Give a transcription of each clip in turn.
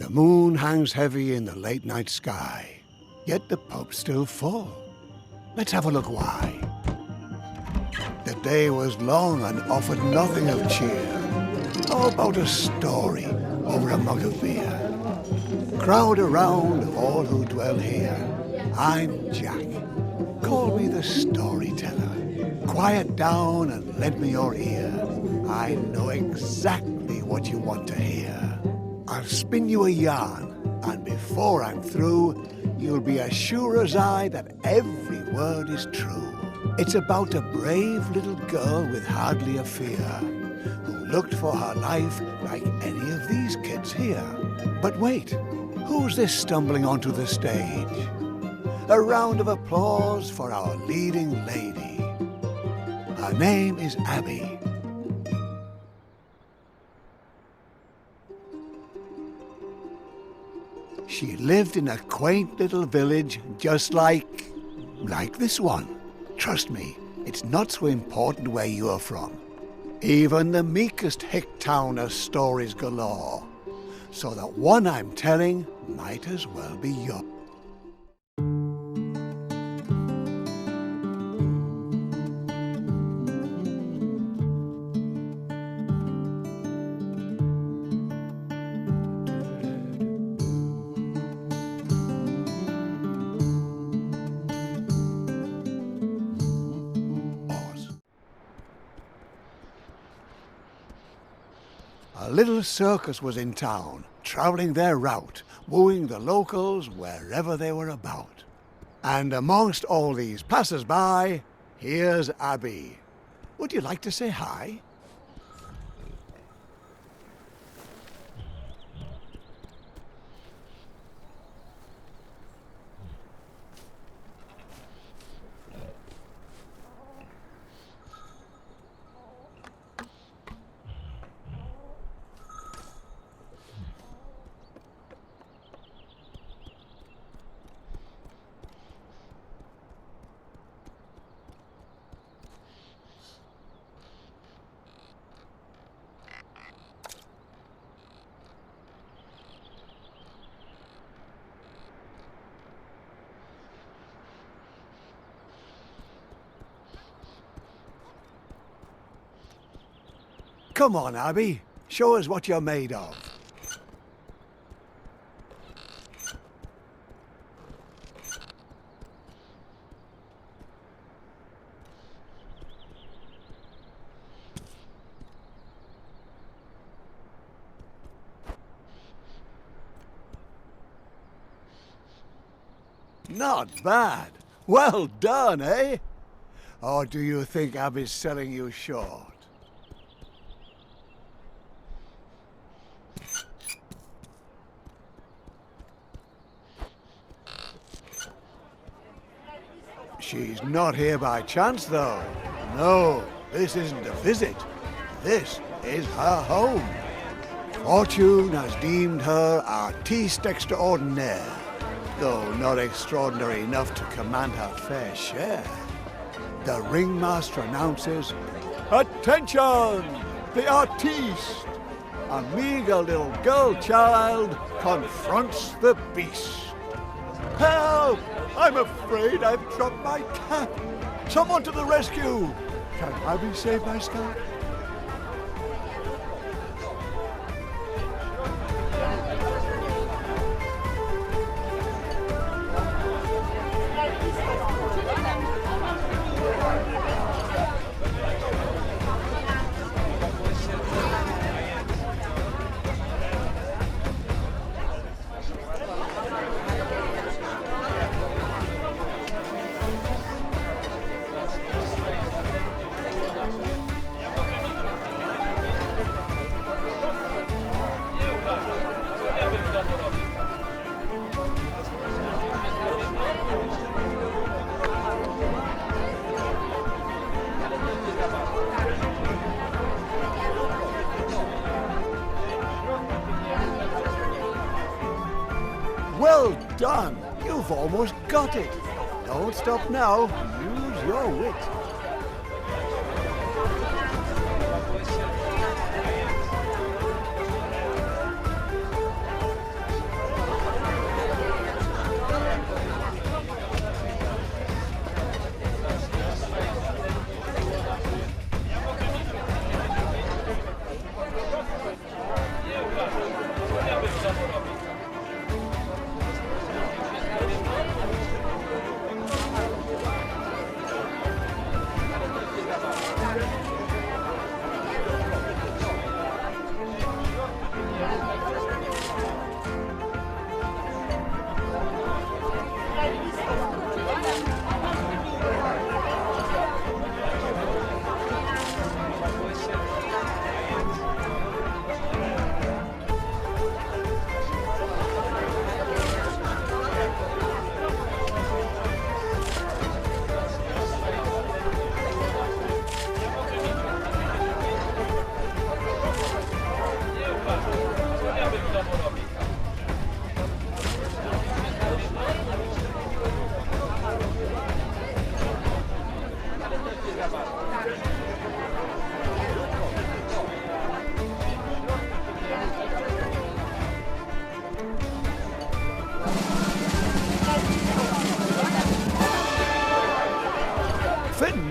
The moon hangs heavy in the late night sky, yet the pub's still full. Let's have a look why. The day was long and offered nothing of cheer. How about a story over a mug of beer? Crowd around all who dwell here. I'm Jack. Call me the storyteller. Quiet down and lend me your ear. I know exactly what you want to hear. I'll spin you a yarn, and before I'm through, you'll be as sure as I that every word is true. It's about a brave little girl with hardly a fear, who looked for her life like any of these kids here. But wait, who's this stumbling onto the stage? A round of applause for our leading lady. Her name is Abby. She lived in a quaint little village just like this one. Trust me, it's not so important where you are from. Even the meekest hick town has stories galore. So that one I'm telling might as well be yours. A little circus was in town, travelling their route, wooing the locals wherever they were about. And amongst all these passers-by, here's Abby. Would you like to say hi? Come on, Abby. Show us what you're made of. Not bad. Well done, eh? Or do you think Abby's selling you short? She's not here by chance, though. No, this isn't a visit. This is her home. Fortune has deemed her artiste extraordinaire, though not extraordinary enough to command her fair share. The ringmaster announces, "Attention! The artiste!" A meager little girl child confronts the beast. Help! I'm afraid I've dropped my cap. Someone to the rescue! Can Abby save my scalp? Well done! You've almost got it. Don't stop now. Use your wit.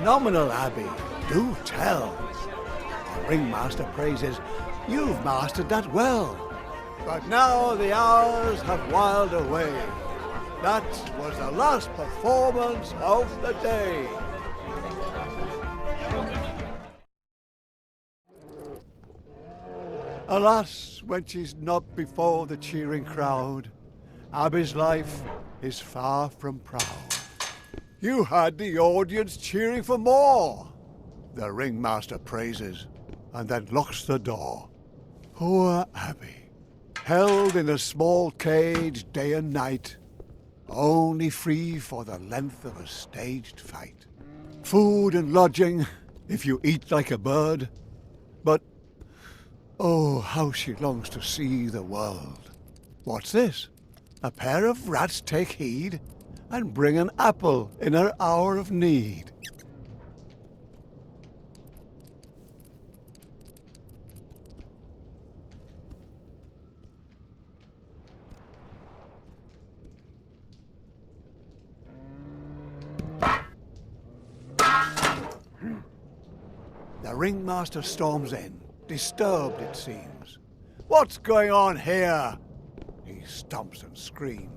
phenomenal, Abby. Do tell. The ringmaster praises, you've mastered that well. But now the hours have whiled away. That was the last performance of the day. Alas, when she's not before the cheering crowd, Abby's life is far from proud. You had the audience cheering for more. The ringmaster praises and then locks the door. Poor Abby, held in a small cage day and night, only free for the length of a staged fight. Food and lodging, if you eat like a bird, but oh, how she longs to see the world. What's this? A pair of rats take heed and bring an apple in her hour of need. The ringmaster storms in, disturbed it seems. What's going on here? He stomps and screams.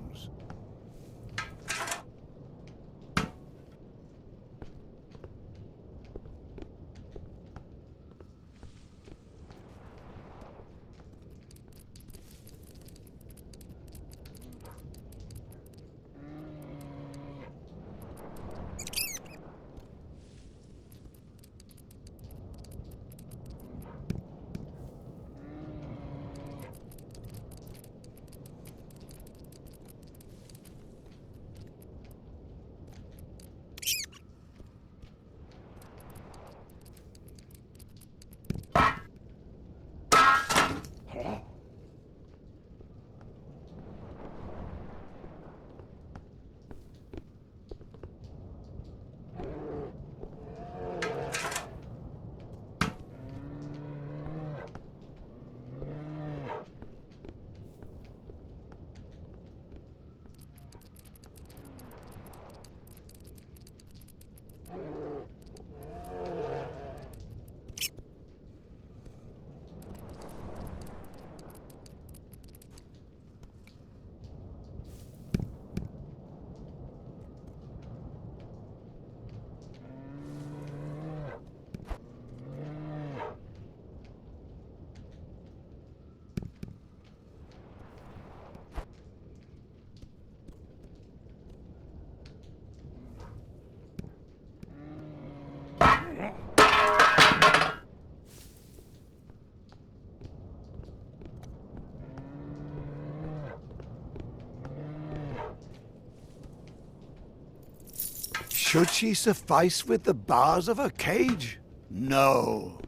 Should she suffice with the bars of her cage? No.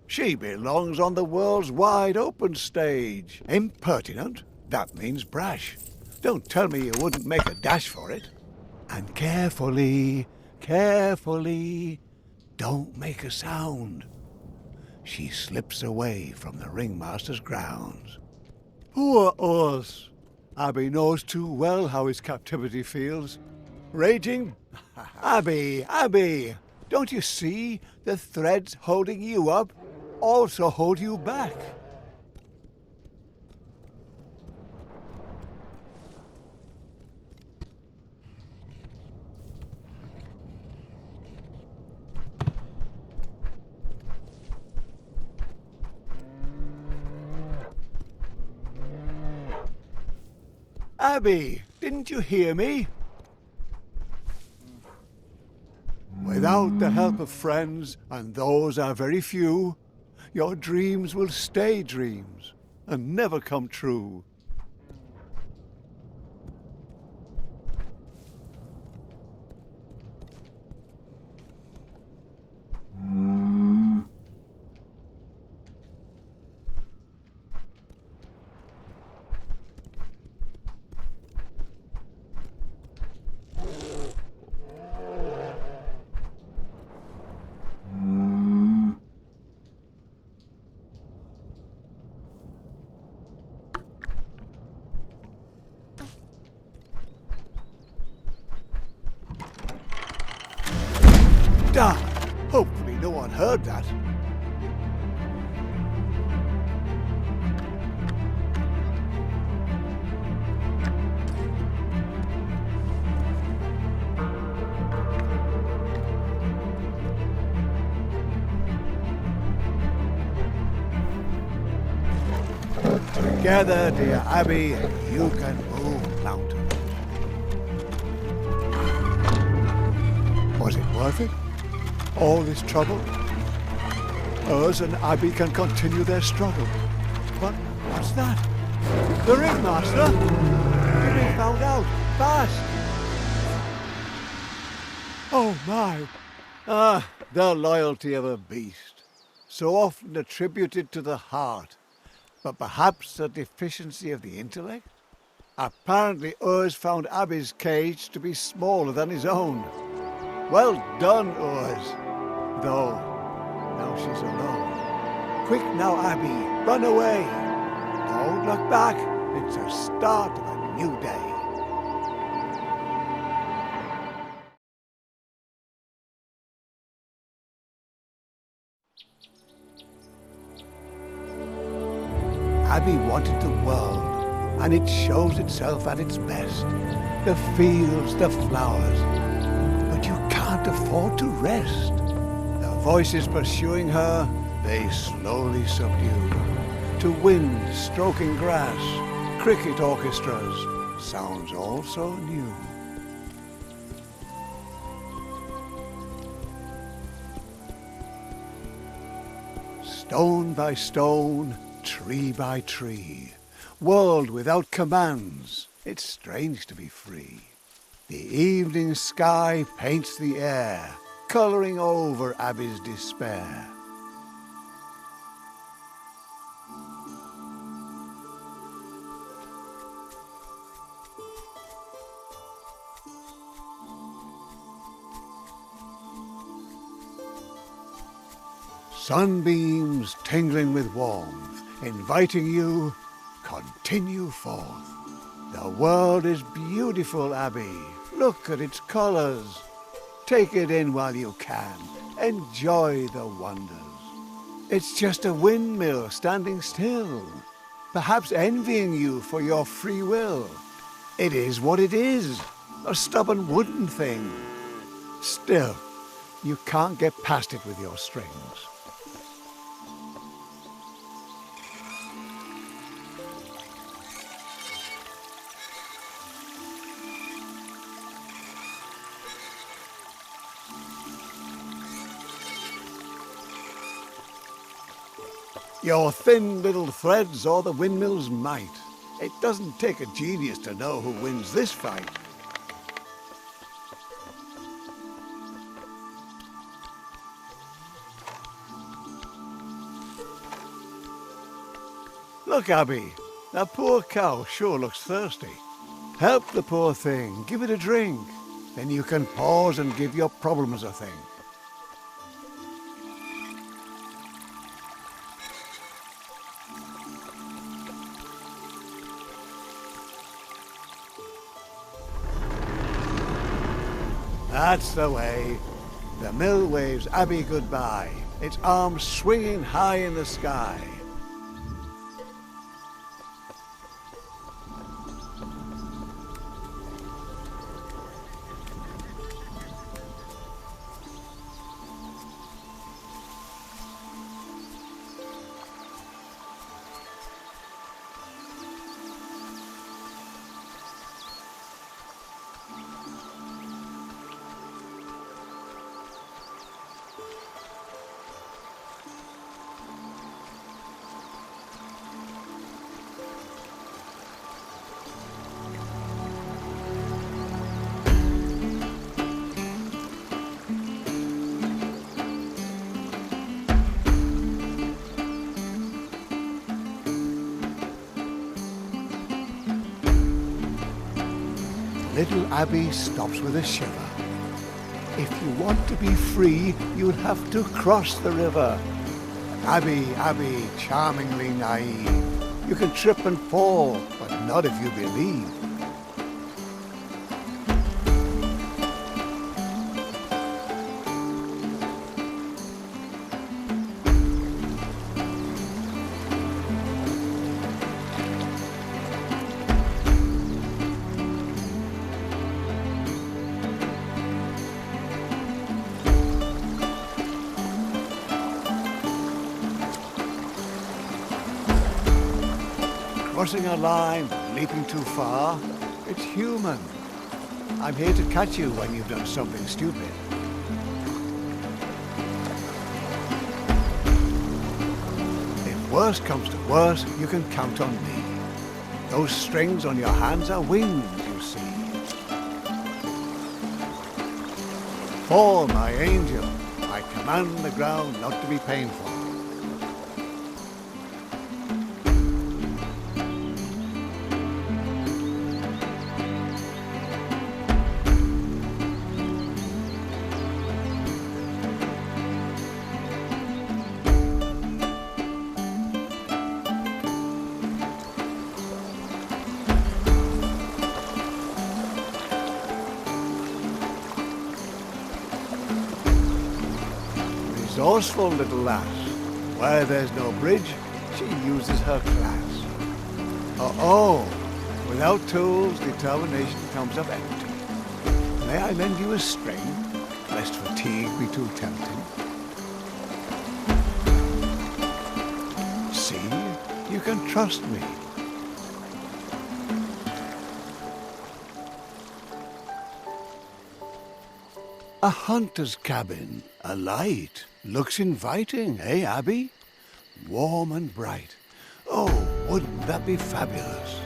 She belongs on the world's wide open stage. Impertinent? That means brash. Don't tell me you wouldn't make a dash for it. And carefully, carefully, don't make a sound. She slips away from the ringmaster's grounds. Poor us. Abby knows too well how his captivity feels. Raging? Abby, Abby, don't you see the threads holding you up also hold you back? Abby, didn't you hear me? Without the help of friends, and those are very few, your dreams will stay dreams and never come true. Dark, Hopefully no one heard that. Together, dear Abby, you can move mountains. Was it worth it? All this trouble? Us and Abby can continue their struggle. But what's that? The ringmaster? You've been found out. Fast! Oh my! The loyalty of a beast. So often attributed to the heart. But perhaps a deficiency of the intellect? Apparently Urs found Abby's cage to be smaller than his own. Well done, Urs. Though, now she's alone. Quick now, Abby, run away. Don't look back. It's the start of a new day. Abby wanted the world, and it shows itself at its best. The fields, the flowers. But you can't afford to rest. The voices pursuing her, they slowly subdue. To wind stroking grass, cricket orchestras, sounds all so new. Stone by stone, tree by tree, world without commands, it's strange to be free. The evening sky paints the air, colouring over Abby's despair. Sunbeams tingling with warmth, inviting you, continue forth. The world is beautiful, Abby. Look at its colours. Take it in while you can. Enjoy the wonders. It's just a windmill standing still, perhaps envying you for your free will. It is what it is, a stubborn wooden thing. Still, you can't get past it with your strings. Your thin little threads or the windmill's might. It doesn't take a genius to know who wins this fight. Look, Abby, that poor cow sure looks thirsty. Help the poor thing, give it a drink. Then you can pause and give your problems a think. That's the way. The mill waves Abby goodbye, its arms swinging high in the sky. Little Abby stops with a shiver. If you want to be free, you'd have to cross the river. Abby, Abby, charmingly naive. You can trip and fall, but not if you believe. crossing a line, leaping too far. It's human. I'm here to catch you when you've done something stupid. If worse comes to worse, you can count on me. Those strings on your hands are wings, you see. Fall, my angel. I command the ground not to be painful. Resourceful little lass. Where there's no bridge, she uses her class. Oh, without tools, determination comes up empty. May I lend you a string, lest fatigue be too tempting? See, you can trust me. A hunter's cabin, a light. Looks inviting, eh, Abby? Warm and bright. Oh, wouldn't that be fabulous?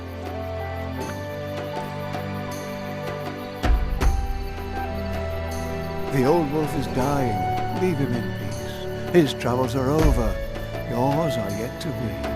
The old wolf is dying. Leave him in peace. His travels are over. Yours are yet to be.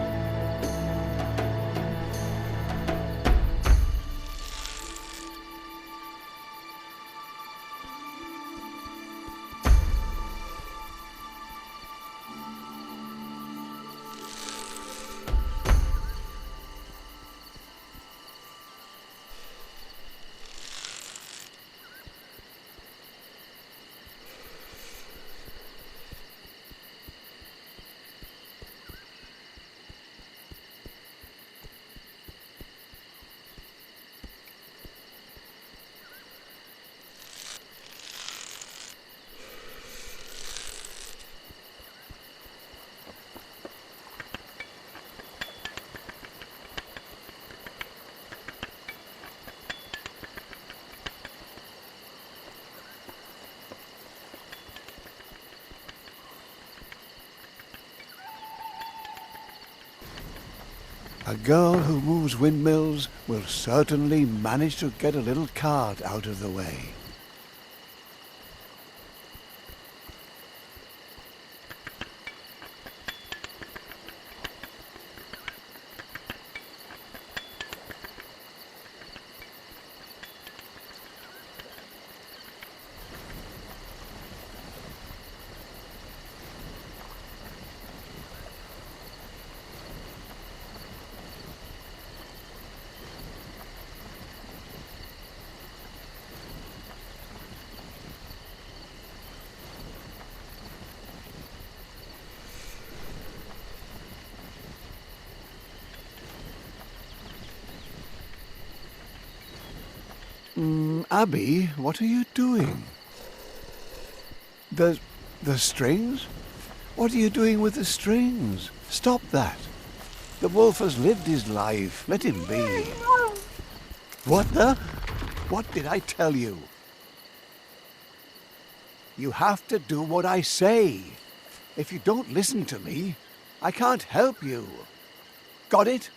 A girl who moves windmills will certainly manage to get a little cart out of the way. Abby, what are you doing? The strings? What are you doing with the strings? Stop that. The wolf has lived his life. Let him be. What the? What did I tell you? You have to do what I say. If you don't listen to me, I can't help you. Got it?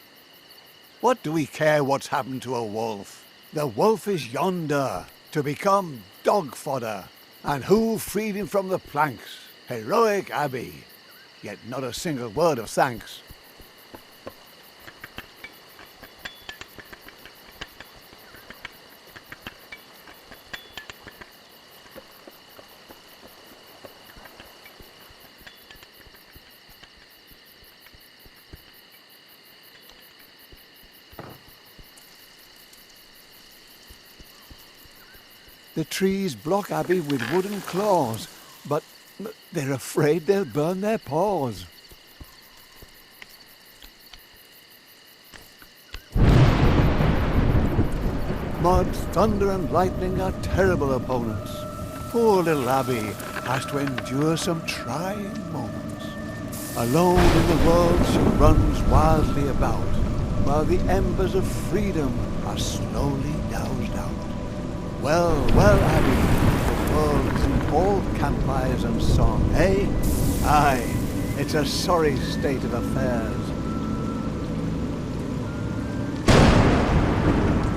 What do we care what's happened to a wolf? The wolf is yonder, to become dog fodder. And who freed him from the planks? Heroic Abby. Yet not a single word of thanks. The trees block Abby with wooden claws, but they're afraid they'll burn their paws. Mud, thunder and lightning are terrible opponents. Poor little Abby has to endure some trying moments. Alone in the world she runs wildly about, while the embers of freedom are slowly doused out. Well, well, Abby, the world's in all campfires and song, eh? Aye, it's a sorry state of affairs.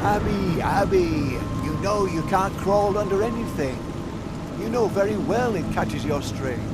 Abby, Abby, you know you can't crawl under anything. You know very well it catches your strings.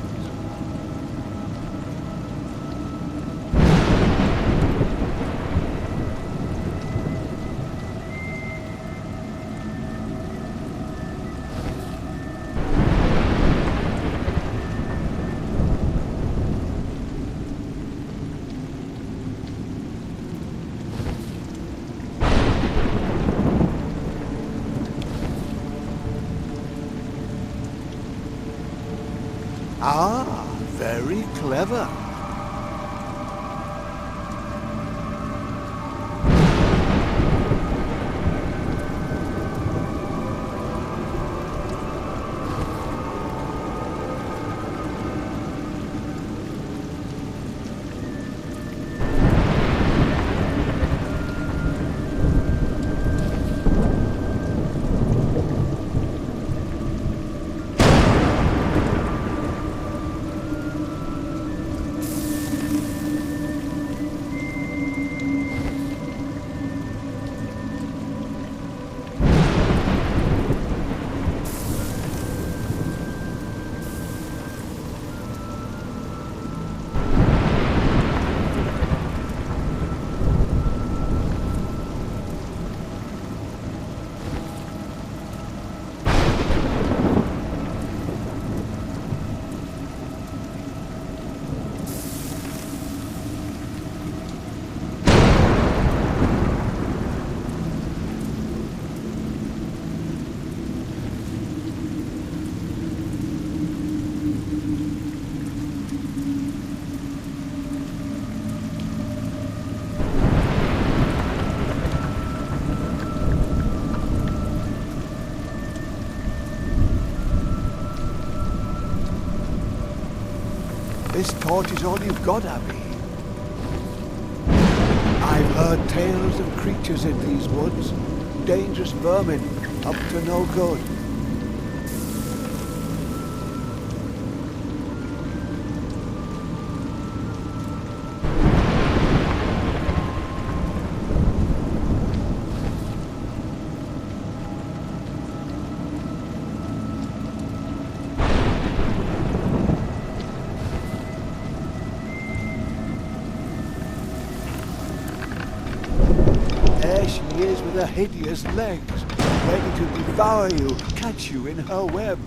Ah, very clever. This torch is all you've got, Abby. I've heard tales of creatures in these woods. Dangerous vermin, up to no good. She is with her hideous legs, ready to devour you, catch you in her web.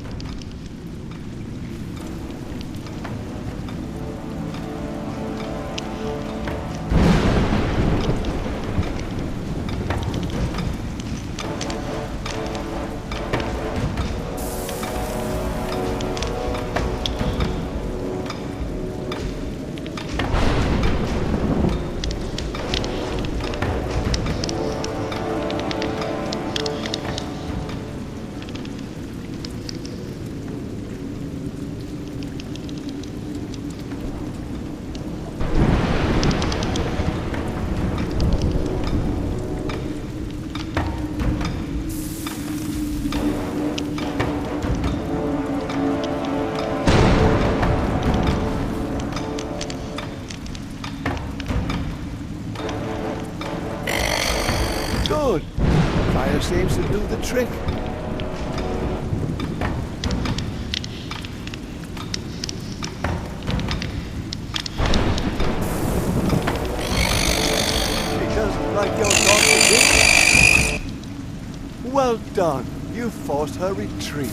Good. Fire seems to do the trick. She doesn't like your dog to do. Well done. You forced her retreat.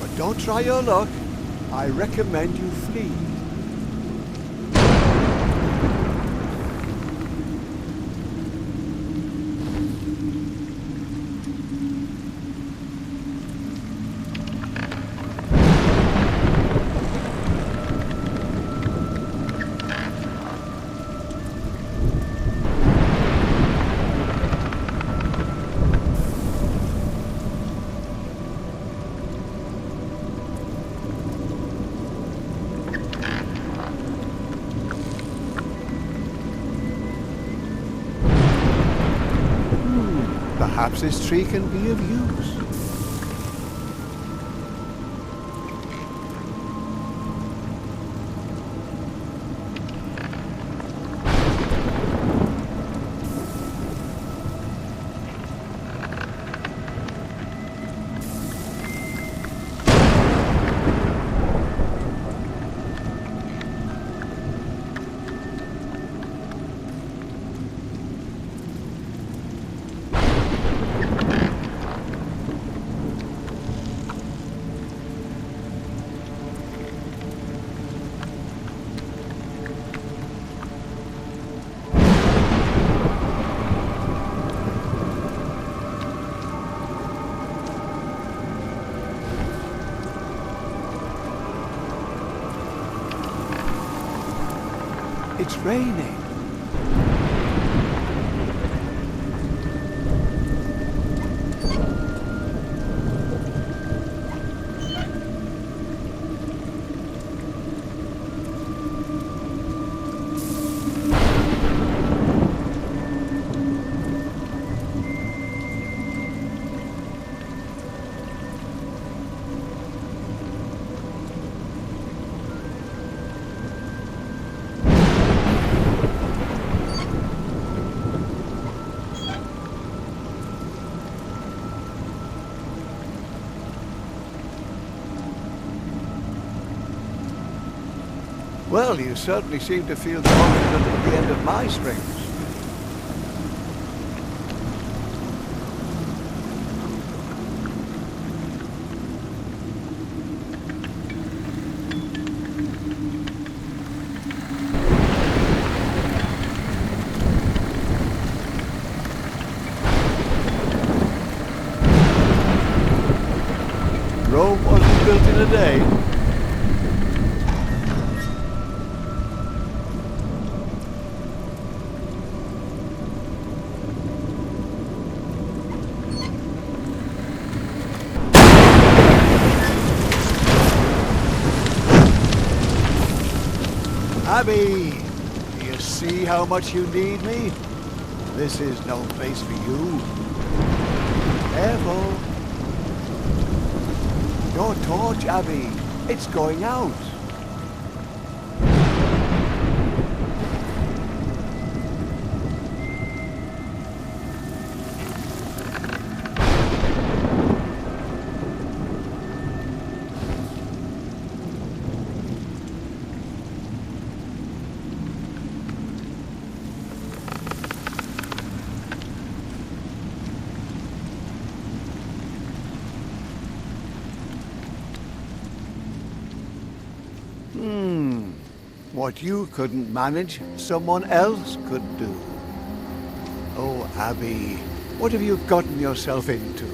But don't try your luck. I recommend you flee. this tree can be of use. It's raining. Well, you certainly seem to feel confident at the end of my strings. Rome wasn't built in a day. Abby, do you see how much you need me? This is no place for you. Careful. Your torch, Abby. It's going out. What you couldn't manage, someone else could do. Oh, Abby, what have you gotten yourself into?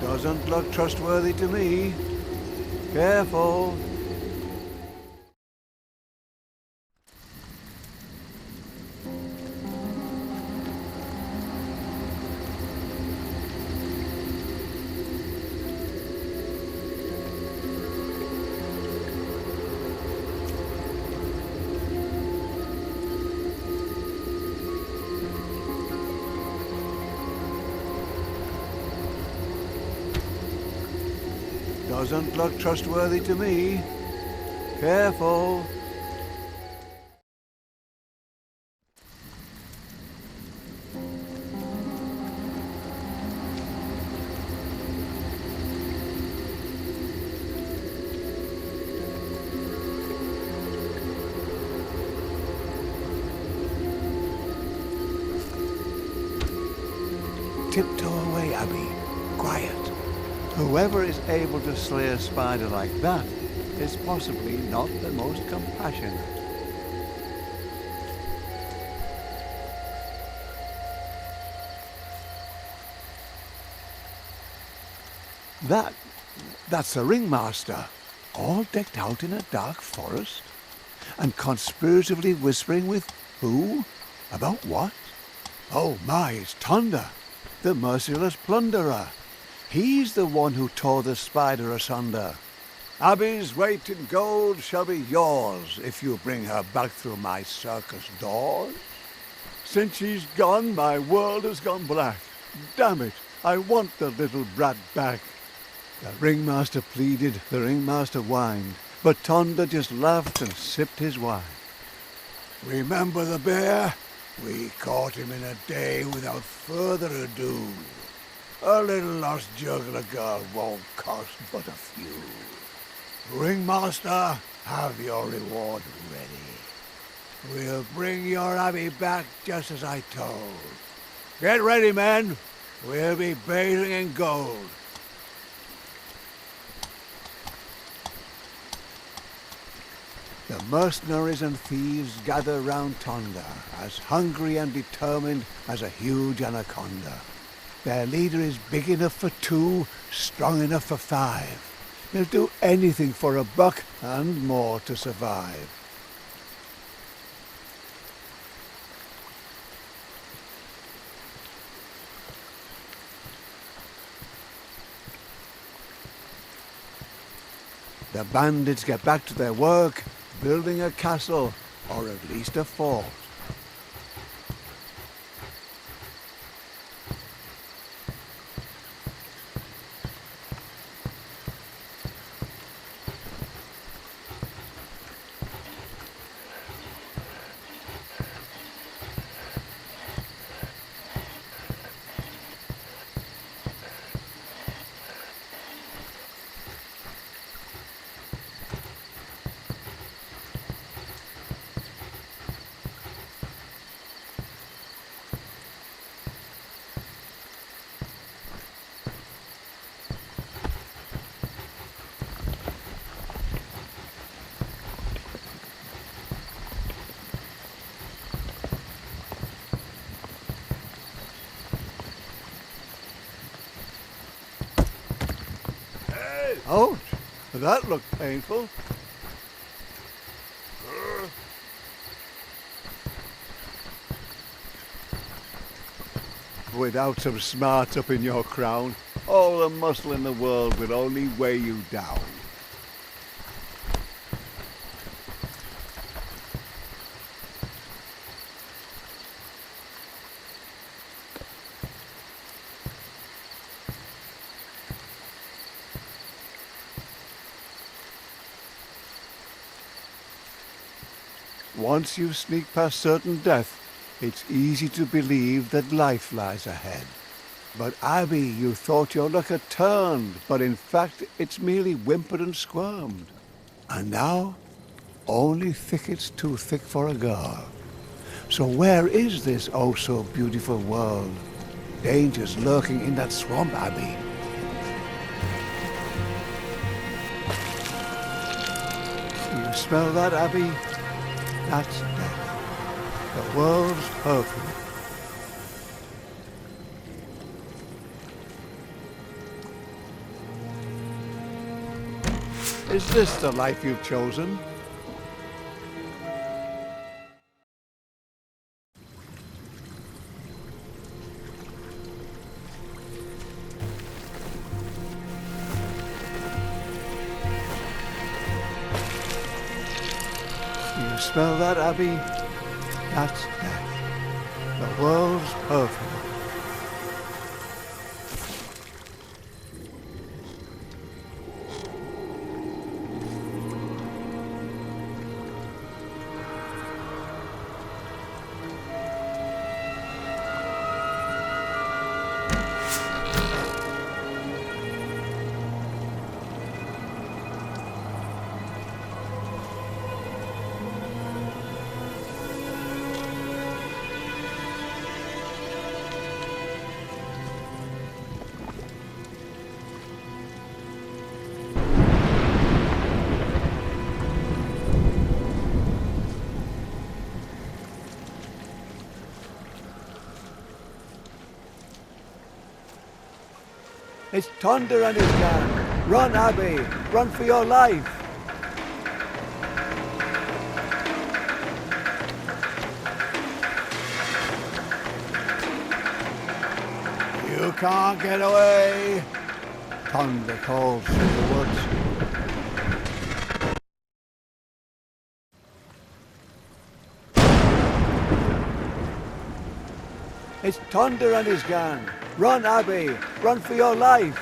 Doesn't look trustworthy to me. Careful. Doesn't look trustworthy to me. Careful. Tiptoe away, Abby. Quiet. Whoever is able to slay a spider like that is possibly not the most compassionate. That's the ringmaster, all decked out in a dark forest, and conspiratively whispering with who? About what? Oh my, it's Tonda, the merciless plunderer. He's the one who tore the spider asunder. Abby's weight in gold shall be yours if you bring her back through my circus doors. Since she's gone, my world has gone black. Damn it, I want the little brat back. The ringmaster pleaded, the ringmaster whined, but Tonda just laughed and sipped his wine. Remember the bear? We caught him in a day without further ado. A little lost juggler girl won't cost but a few. Ringmaster, have your reward ready. We'll bring your Abby back just as I told. Get ready, men. We'll be bathing in gold. The mercenaries and thieves gather round Tonda, as hungry and determined as a huge anaconda. Their leader is big enough for 2, strong enough for 5. He'll do anything for a buck and more to survive. The bandits get back to their work, building a castle, or at least a fort. Ouch! That looked painful. Without some smarts up in your crown, all the muscle in the world will only weigh you down. Once you sneak past certain death, it's easy to believe that life lies ahead. But Abby, you thought your luck had turned, but in fact it's merely whimpered and squirmed. And now, only thickets too thick for a girl. So where is this oh so beautiful world? Dangers lurking in that swamp, Abby. You smell that, Abby? That's death. The world's perfume. Is this the life you've chosen? You smell that, Abby? That's death. The world's perfume. It's Thunder and his gang. Run, Abby. Run for your life. You can't get away. Thunder calls through the woods. It's Thunder and his gang. Run, Abby! Run for your life!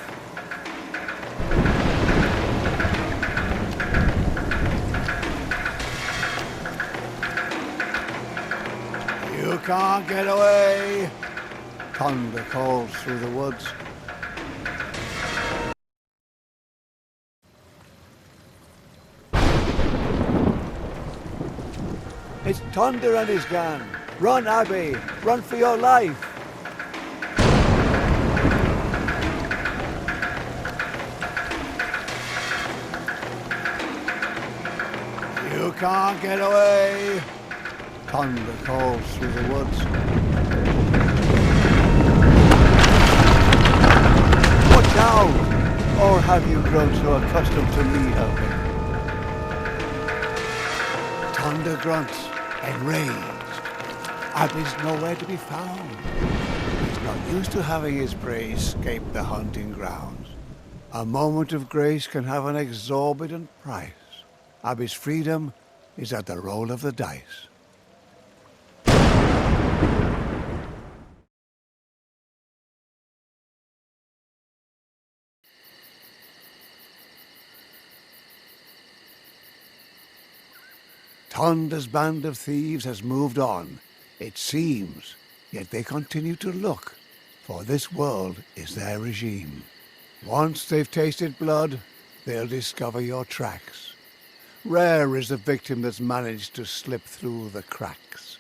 You can't get away! Thunder calls through the woods. It's Thunder and his gang. Run, Abby! Run for your life! You can't get away! Thunder calls through the woods. Watch out! Or have you grown so accustomed to me helping? Thunder grunts, enraged. Abby's nowhere to be found. He's not used to having his prey escape the hunting grounds. A moment of grace can have an exorbitant price. Abby's freedom is at the roll of the dice. Thunder's band of thieves has moved on, it seems, yet they continue to look, for this world is their regime. Once they've tasted blood, they'll discover your tracks. Rare is the victim that's managed to slip through the cracks.